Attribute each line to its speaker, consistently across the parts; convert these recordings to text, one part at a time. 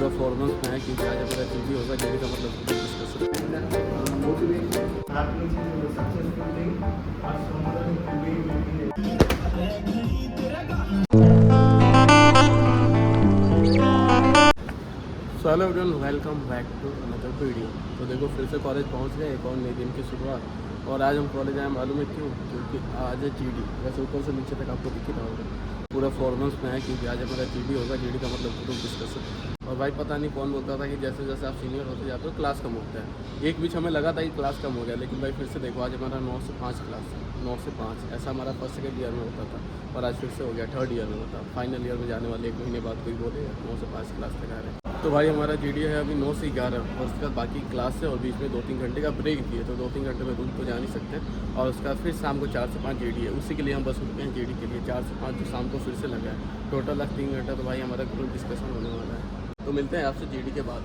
Speaker 1: पूरा फॉर्मल्स में है क्योंकि आज हमारा जीडी होगा। जीडी का मतलब discuss hello everyone, welcome back to another video. तो देखो फिर से कॉलेज पहुंच गए, एक और नए दिन की शुरुआत। और आज हम कॉलेज आए मालूम है क्यों? क्योंकि आज है जीडी। वैसे ऊपर से नीचे तक आपको दिख ही रहा होगा, पूरा फॉर्मल्स में है क्योंकि आज हमारा जीडी होगा। जीडी का मतलब ग्रुप डिस्कशन। और भाई पता नहीं कौन बोलता था कि जैसे जैसे आप सीनियर होते जाते हो क्लास कम होता है। एक बीच हमें लगा था कि क्लास कम हो गया, लेकिन भाई फिर से देखो आज हमारा 9 से 5 क्लास है। 9 से 5 ऐसा हमारा फर्स्ट सेकेंड ईयर में होता था, और आज फिर से हो गया थर्ड ईयर में होता। फाइनल ईयर में जाने वाले 1 महीने बाद कोई बोले 9 से 5 क्लास तक आ रहे हैं। तो भाई हमारा जीडी है अभी 9 से 11, और उसके बाद बाकी क्लास है और बीच में 2-3 घंटे का ब्रेक दिए। तो 2-3 घंटे में रूम तो जा नहीं सकते, और उसके बाद फिर शाम को 4 से 5 जीडी है। उसी के लिए हम बस रुके हैं जीडी के लिए। 4 से 5 जो शाम को फिर से लगा है। टोटल 3 घंटा तो भाई हमारा ग्रुप डिस्कशन होने वाला है। तो मिलते हैं आपसे जीडी के बाद।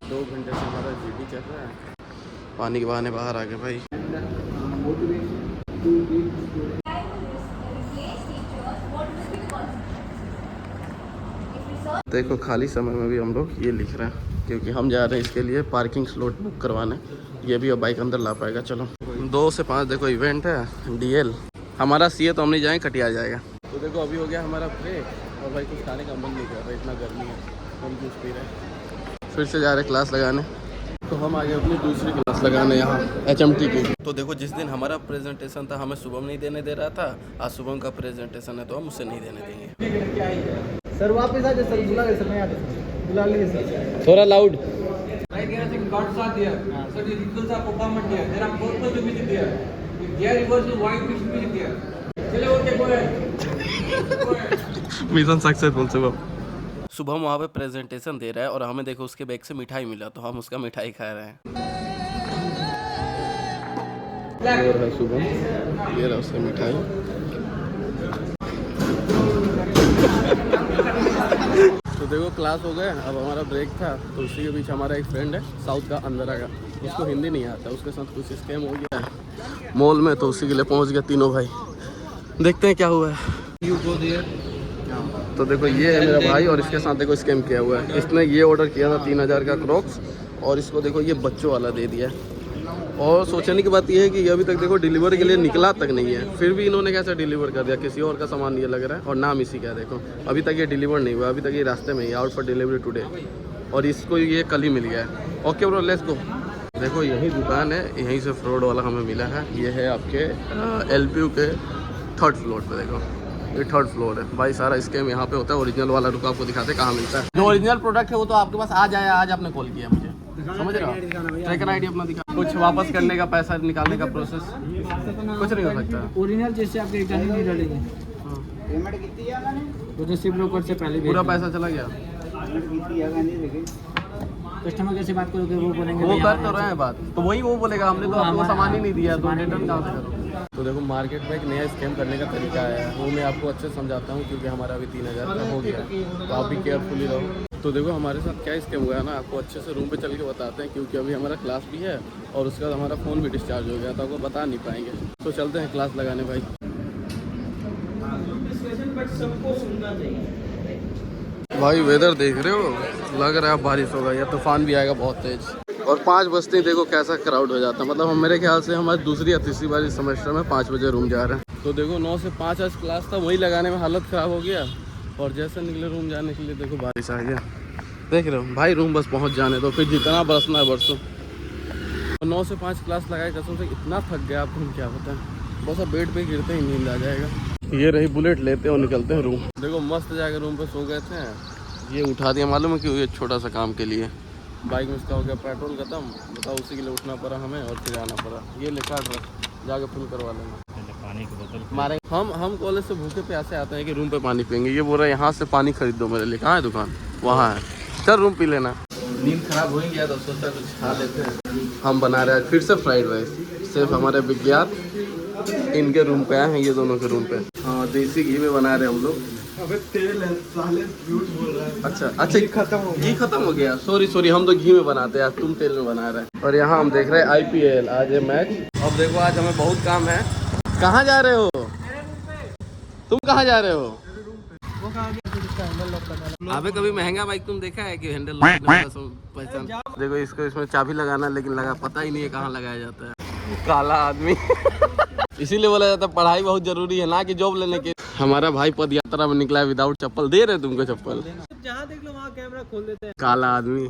Speaker 1: दो घंटे से हमारा जीडी चल रहा है। पानी के बहाने बाहर आ गए भाई। देखो खाली समय में भी हम लोग ये लिख रहे हैं क्योंकि हम जा रहे हैं इसके लिए पार्किंग स्लॉट बुक करवाने। ये भी अब बाइक अंदर ला पाएगा। चलो 2 से 5 देखो इवेंट है डीएल। हमारा सीए तो हम नहीं जाएंगे, कटिया जाएगा। तो देखो अभी हो गया हमारा ब्रेक, और भाई कुछ खाने का मन नहीं कर रहा, इतना गर्मी है। हम जूस पी रहे हैं। फिर से जा रहे क्लास लगाने। तो हम आगे अपनी दूसरी क्लास लगाने यहाँ HMT की। तो देखो जिस दिन हमारा प्रेजेंटेशन था हमें शुभम नहीं देने दे रहा था। आज शुभम का प्रेजेंटेशन है तो हम उसे नहीं देने देंगे।
Speaker 2: सर वापस आ जाए सर, बुला ले सर, नहीं आते सर, बुला लीजिए सर।
Speaker 1: थोड़ा लाउड। Mission successful. शुभम वहाँ पे प्रेजेंटेशन दे रहा है और हमें देखो उसके बैग से मिठाई मिला, तो हम उसका मिठाई खा रहे हैं। ये रहा शुभम, ये रहा उसका मिठाई। तो देखो क्लास हो गए, अब हमारा ब्रेक था। तो उसी के बीच हमारा एक फ्रेंड है साउथ का, अंदर का। उसको हिंदी नहीं आता, उसके साथ कुछ स्कैम हो गया है मॉल में, तो उसी के लिए पहुंच गया तीनों भाई। देखते हैं क्या हुआ है। तो देखो ये है मेरा भाई, और इसके साथ देखो स्कैम किया हुआ है। इसने ये ऑर्डर किया था 3000 का क्रॉक्स, और इसको देखो ये बच्चों वाला दे दिया। और सोचने की बात ये है कि ये अभी तक देखो डिलीवर के लिए निकला तक नहीं है, फिर भी इन्होंने कैसे डिलीवर कर दिया। किसी और का सामान ये लग रहा है, और नाम इसी का है। देखो अभी तक ये डिलीवर नहीं हुआ, अभी तक ये रास्ते में ही, आउट फॉर डिलीवरी टुडे। और इसको ये कल ही मिल गया है। Okay bro, let's go. देखो यही दुकान है, यहीं से फ्रॉड वाला हमें मिला है। ये है आपके LPU के 3rd फ्लोर पे। देखो ये 3rd फ्लोर है भाई। सारा स्कैम यहाँ पे होता है। ओरिजिनल वाला रुको आपको दिखाते कहाँ मिलता है। जो ओरिजिनल प्रोडक्ट है वो तो आपके पास आज आया, आज आपने कॉल किया मुझे, समझ रहे हो? ट्रैकर आईडी अपना दिखा। कुछ वापस करने का, पैसा निकालने का प्रोसेस कुछ नहीं हो सकता।
Speaker 2: ओरिजिनल जैसे आपके रिटर्न नहीं डालेंगे, पेमेंट कितनी है मैंने तो रिसीव ब्रोकर से पहले
Speaker 1: पूरा पैसा चला गया।
Speaker 2: कस्टमर कैसे बात करोगे? वो बोलेंगे
Speaker 1: वो कर तो रहे हैं बात, तो वही वो बोलेगा हमने तो आपको सामान ही नहीं दिया, तो रिटर्न कहाँ से करो? तो देखो मार्केट में एक नया स्कैम करने का तरीका है, वो मैं आपको अच्छे से समझाता हूँ क्योंकि हमारा अभी 3000 का हो गया, तो आप भी केयरफुली रहो। तो देखो हमारे साथ क्या स्कैम हुआ है ना, आपको अच्छे से रूम पे चल के बताते हैं क्योंकि अभी हमारा क्लास भी है और उसके बाद हमारा फ़ोन भी डिस्चार्ज हो गया, तो आपको बता नहीं पाएंगे। तो चलते हैं क्लास लगाने भाई। भाई वेदर देख रहे हो, लग रहा है बारिश होगा या तूफान भी आएगा बहुत तेज। और 5 बजते ही देखो कैसा क्राउड हो जाता है। मतलब हम मेरे ख्याल से हमारी दूसरी या तीसरी बार इस सेमेस्टर में 5 बजे रूम जा रहे हैं। तो देखो 9 से 5 आज क्लास था, वही लगाने में हालत ख़राब हो गया, और जैसे निकले रूम जाने के लिए देखो बारिश आ गया। देख रहे हो भाई, रूम बस पहुंच जाने तो फिर जितना बरसना है बरसों। 9 से 5 क्लास लगाए, कसम से इतना थक गया आपको हम क्या बताएं। बस अब बेड पे गिरते ही नींद आ जाएगा। ये रही बुलेट, लेते हैं और निकलते हैं रूम। देखो मस्त जाकर रूम पे सो गए थे, ये उठा दिया मालूम है क्यों? ये छोटा सा काम के लिए। बाइक में इसका हो गया पेट्रोल खत्म, बताओ उसी के लिए उठना पड़ा हमें और फिर आना पड़ा। ये लेकर जाके फुल करवा लेना। पानी की बोतल हमारे हम कॉलेज से भूखे प्यासे आते हैं कि रूम पे पानी पियेंगे, ये बोल रहा है यहाँ से पानी खरीद दो मेरे लिए। कहाँ है दुकान? वहाँ है, चल रूम पी लेना। नींद खराब हो ही गया तो सोचा कुछ खा लेते हैं। हम बना रहे हैं फिर से फ्राइड राइस। सिर्फ हमारे विज्ञान इनके रूम पे आए हैं, ये दोनों के रूम पे। हाँ, देसी घी में बना रहे हैं हम लोग।
Speaker 2: अबे तेल है, साले झूठ बोल रहा है।
Speaker 1: अच्छा
Speaker 2: घी खत्म हो गया।
Speaker 1: घी खत्म हो गया। सॉरी हम तो घी में बनाते हैं, तुम तेल में बना रहे हैं। और यहाँ हम देख रहे हैं IPL आज है मैच। अब देखो आज हमें बहुत काम है। कहाँ जा रहे हो तुम? कहाँ जा रहे हो? अबे कभी महंगा बाइक तुम देखा है कि हैंडल पहचान? देखो इसको, इसमें चाबी लगाना, लेकिन लगा पता ही नहीं है कहाँ लगाया जाता है। काला आदमी इसीलिए बोला जाता है पढ़ाई बहुत जरूरी है ना कि जॉब लेने के। हमारा भाई पद यात्रा में निकला है विदाउट चप्पल। दे रहे तुमको चप्पल?
Speaker 2: जहाँ देख लो वहाँ कैमरा खोल देते हैं।
Speaker 1: काला आदमी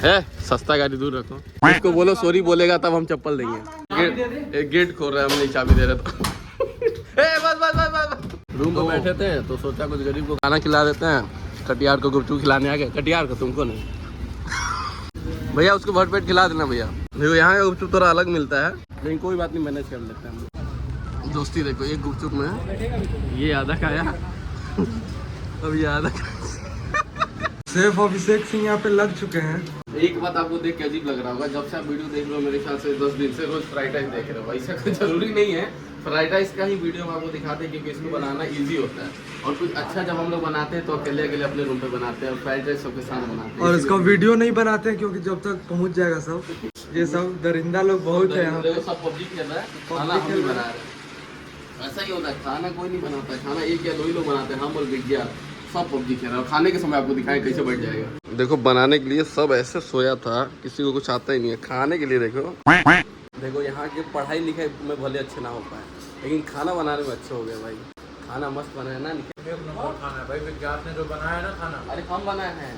Speaker 1: है, सस्ता गाड़ी दूर रखो। इसको बोलो सॉरी बोलेगा तब हम चप्पल देंगे। गेट खोल रहा है, हम नहीं चाबी दे रहे तो बस। रूम में बैठे थे तो सोचा कुछ गरीब को खाना खिला देते हैं। कटियार को गुपचुप खिलाने आ गए। कटियार को, तुमको नहीं भैया, उसको भर पेट खिला देना भैया। देखो यहाँ का गुपचुप थोड़ा अलग मिलता है, लेकिन कोई बात नहीं, मैनेज कर लेते हैं हम लोग। दोस्ती देखो, एक गुपचुप में ये आधा खाया अब ये आधा।
Speaker 2: सेफ अभिषेक सिंह यहाँ पे लग चुके हैं।
Speaker 1: एक बात आपको देख के अजीब लग रहा होगा, जब से आप वीडियो देख रहे हो मेरे ख्याल से 10 दिन से रोज फ्राइड राइस देख रहे हो। ऐसा कोई जरूरी नहीं है, फ्राइड राइस का ही वीडियो हम आपको दिखाते हैं क्योंकि इसको बनाना इजी होता है। और कुछ अच्छा जब हम लोग बनाते हैं तो अकेले अकेले अपने रूम पे बनाते हैं, और फ्राइड राइस सबके साथ बनाते हैं।
Speaker 2: और इसका वीडियो नहीं बनाते हैं क्योंकि जब तक पहुँच जाएगा सब, ये सब दरिंदा लोग बहुत है यहाँ पे।
Speaker 1: सब पबजी खेल रहा है, खाना हम ही बना रहे हैं। ऐसा ही होता है, खाना कोई नहीं बनाता है, खाना एक या दो ही लोग बनाते हैं, हम और विज्ञान सब पबजी खेल रहा है। और खाने के समय आपको दिखाएं कैसे बढ़ जाएगा। देखो बनाने के लिए सब ऐसे सोया था, किसी को कुछ आता ही नहीं है। खाने के लिए देखो यहाँ की पढ़ाई लिखाई में भले अच्छे ना हो पाए, लेकिन खाना बनाने में अच्छे हो गए भाई। खाना मस्त बना है ना?
Speaker 2: खाना है भाई, विज्ञान ने जो बनाया है ना खाना।
Speaker 1: अरे हम बनाए हैं,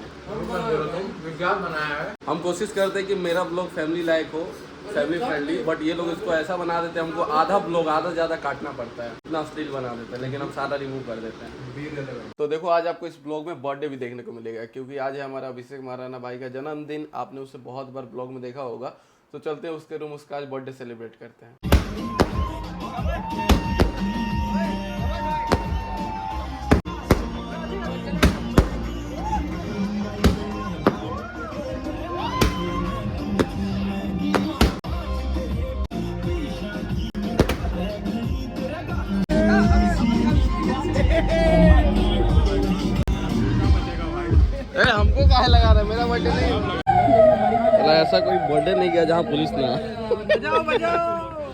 Speaker 2: विज्ञान बनाया है।
Speaker 1: हम कोशिश करते हैं कि मेरा ब्लॉग फैमिली लायक हो, फैमिली फ्रेंडली, बट ये लोग इसको ऐसा बना देते हैं, हमको आधा ब्लॉग आधा ज़्यादा काटना पड़ता है, इतना अश्लील बना देते हैं, लेकिन हम सारा रिमूव कर देते हैं। तो देखो आज आपको इस ब्लॉग में बर्थडे भी देखने को मिलेगा, क्योंकि आज है हमारा अभिषेक महाराणा भाई का जन्मदिन। आपने उसे बहुत बार ब्लॉग में देखा होगा। तो चलते हैं उसके रूम, उसका आज बर्थडे सेलिब्रेट करते हैं। हमको काहे लगा रहा है? मेरा बर्थडे नहीं, ऐसा कोई बर्थडे नहीं किया जहाँ पुलिस ना।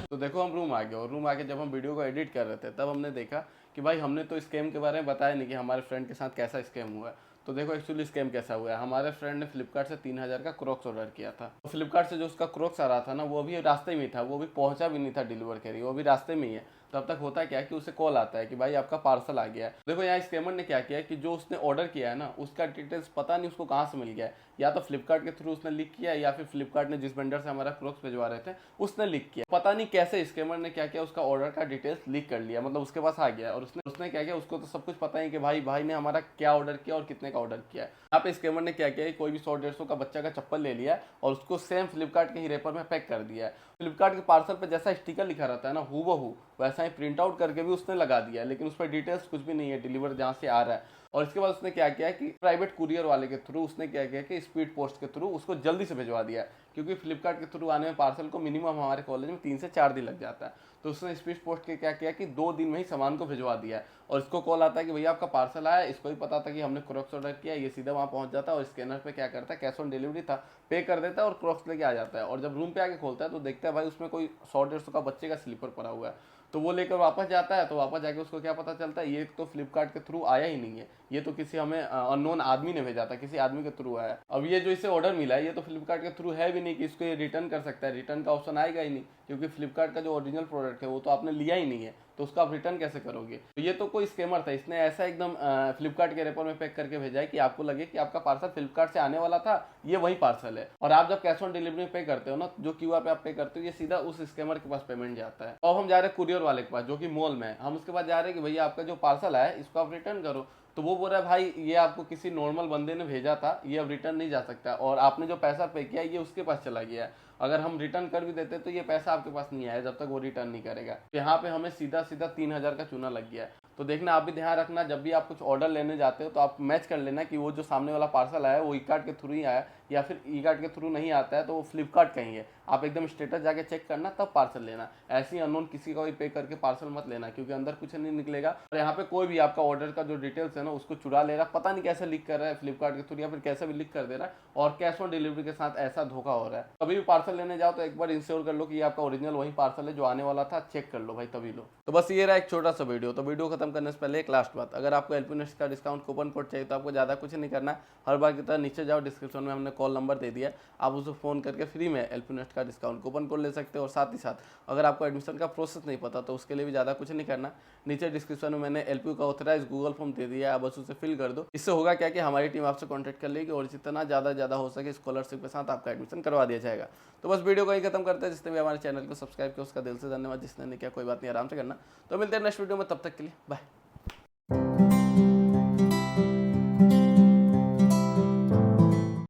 Speaker 1: तो देखो हम रूम आ गए, और रूम आके जब हम वीडियो को एडिट कर रहे थे तब हमने देखा कि भाई हमने तो स्कैम के बारे में बताया नहीं कि हमारे फ्रेंड के साथ कैसा स्कैम हुआ है। तो देखो एक्चुअली स्कैम कैसा हुआ है। हमारे फ्रेंड ने फ्लिपकार्ट से 3000 का क्रॉक्स ऑर्डर किया था। तो फ्लिपकार्ट से जो उसका क्रॉक्स आ रहा था ना, वो अभी रास्ते में ही था, वो भी पहुंचा भी नहीं था डिलीवर करी, वो भी रास्ते में ही है। तब तक होता क्या है कि उसे कॉल आता है कि भाई आपका पार्सल आ गया है। देखो यहाँ स्कैमर ने क्या किया है कि जो उसने ऑर्डर किया है ना, उसका डिटेल्स पता नहीं उसको कहाँ से मिल गया है। या तो फ्लिपकार्ट के थ्रू उसने लीक किया, या फिर फ्लिपकार्ट ने जिस वेंडर से हमारा क्रॉक्स भिजवा रहे थे उसने लीक किया। पता नहीं कैसे स्कैमर ने क्या किया, उसका ऑर्डर का डिटेल्स लीक कर लिया, मतलब उसके पास आ गया। और उसने क्या किया, उसको तो सब कुछ पता ही कि भाई ने हमारा क्या ऑर्डर किया और कितने का ऑर्डर किया है। यहाँ पे स्कैमर ने क्या किया, कोई भी 100-150 का बच्चा का चप्पल ले लिया और उसको सेम फ्लिपकार्ट के ही रेपर में पैक कर दिया है। फ्लिपकार्ट के पार्सल पे जैसा स्टिकर लिखा रहता है ना, हूबहू वैसा ही प्रिंट आउट करके भी उसने लगा दिया है, लेकिन उस पर डिटेल्स कुछ भी नहीं है डिलीवर जहाँ से आ रहा है। और इसके बाद उसने क्या किया कि प्राइवेट कुरियर वाले के थ्रू उसने क्या किया कि स्पीड पोस्ट के थ्रू उसको जल्दी से भिजवा दिया, क्योंकि फ्लिपकार्ट के थ्रू आने में पार्सल को मिनिमम हमारे कॉलेज में 3 से 4 दिन लग जाता है। तो उसने स्पीड पोस्ट के क्या किया कि 2 दिन में ही सामान को भिजवा दिया है। और इसको कॉल आता है कि भैया आपका पार्सल आया। इसको भी पता था कि हमने क्रॉक्स ऑर्डर किया, ये सीधा वहाँ पहुँच जाता है और स्कैनर पे क्या करता है, कैश ऑन डिलीवरी था, पे कर देता है और क्रॉक्स लेके आ जाता है। और जब रूम पे आके खोलता है तो देखता है भाई उसमें कोई 100-150 का बच्चे का स्लीपर पड़ा हुआ है। तो वो लेकर वापस जाता है, तो वापस जाके उसको क्या पता चलता है, ये तो फ्लिपकार्ट के थ्रू आया ही नहीं है, ये तो किसी हमें अननोन आदमी ने भेजा था, किसी आदमी के थ्रू आया। अब ये जो इसे ऑर्डर मिला है ये तो फ्लिपकार्ट के थ्रू है भी नहीं कि इसको ये रिटर्न कर सकता है, रिटर्न का ऑप्शन आएगा ही नहीं, क्योंकि फ्लिपकार्ट का जो ओरिजिनल प्रोडक्ट है वो तो आपने लिया ही नहीं है, तो उसका आप रिटर्न कैसे करोगे। तो ये तो कोई स्कैमर था, इसने ऐसा एकदम फ्लिपकार्ट के रेपर में पैक करके भेजा है कि आपको लगे कि आपका पार्सल फ्लिपकार्ट से आने वाला था, ये वही पार्सल है। और आप जब कैश ऑन डिलीवरी पे करते हो ना, जो क्यूआर पे आप पे करते हो, ये सीधा उस स्कैमर के पास पेमेंट जाता है। अब हम जा रहे हैं कुरियर वाले के पास जो कि मॉल में है। हम उसके पास जा रहे हैं कि भैया आपका जो पार्सल आया है इसको आप रिटर्न करो। तो वो बोल रहा है भाई ये आपको किसी नॉर्मल बंदे ने भेजा था, ये अब रिटर्न नहीं जा सकता, और आपने जो पैसा पे किया ये उसके पास चला गया है। अगर हम रिटर्न कर भी देते तो ये पैसा आपके पास नहीं आया जब तक वो रिटर्न नहीं करेगा। यहाँ पे हमें सीधा 3000 का चूना लग गया है। तो देखना आप भी ध्यान रखना, जब भी आप कुछ ऑर्डर लेने जाते हो तो आप मैच कर लेना कि वो जो सामने वाला पार्सल आया है वो ई कार्ड के थ्रू ही आया या फिर ई कार्ड के थ्रू नहीं आता है तो वो फ्लिपकार्ट का ही है। आप एकदम स्टेटस जाके चेक करना तब पार्सल लेना। ऐसे ही अननोन किसी का भी पे करके पार्सल मत लेना, क्योंकि अंदर कुछ नहीं निकलेगा और यहाँ पे कोई भी आपका ऑर्डर का जो डिटेल्स है ना उसको चुरा ले रहा है। पता नहीं कैसे लीक कर रहा है फ्लिपकार्ट के थ्रू या फिर कैसे भी लीक कर दे रहा है, और कैश ऑन डिलीवरी के साथ ऐसा धोखा हो रहा है। कभी भी पार्सल लेने जाओ तो एक बार इंश्योर कर लो कि ये आपका ओरिजिनल वही पार्सल है जो आने वाला था, चेक कर लो भाई तभी लो। तो बस ये रहा एक छोटा सा वीडियो। तो वीडियो खत्म करने से पहले एक लास्ट बात, अगर आपको एलपीनेस्ट का डिस्काउंट कूपन कोड चाहिए तो आपको ज़्यादा कुछ नहीं करना है। हर बार की तरह नीचे जाओ, डिस्क्रिप्शन में हमने कॉल नंबर दे दिया, आप उसे फ़ोन करके फ्री में एलपीनेस्ट का डिस्काउंट कूपन कोड ले सकते हो। और साथ ही साथ अगर आपको एडमिशन का प्रोसेस नहीं पता तो उसके लिए भी ज़्यादा कुछ नहीं करना। नीचे डिस्क्रिप्शन में मैंने एलपीयू का ऑथराइज गूगल फॉर्म दे दिया है, आप बस उसे फिल कर दो। इससे होगा क्या कि हमारी टीम आपसे कॉन्टैक्ट कर लेगी और जितना ज़्यादा हो सके स्कॉलरशिप के साथ आपका एडमिशन करवा दिया जाएगा। तो बस वीडियो को ही खत्म करते हैं। जिसने भी हमारे चैनल को सब्सक्राइब किया उसका दिल से धन्यवाद, जिसने नहीं किया कोई बात नहीं, आराम से करना। तो मिलते हैं नेक्स्ट वीडियो में, तब तक के लिए बाय।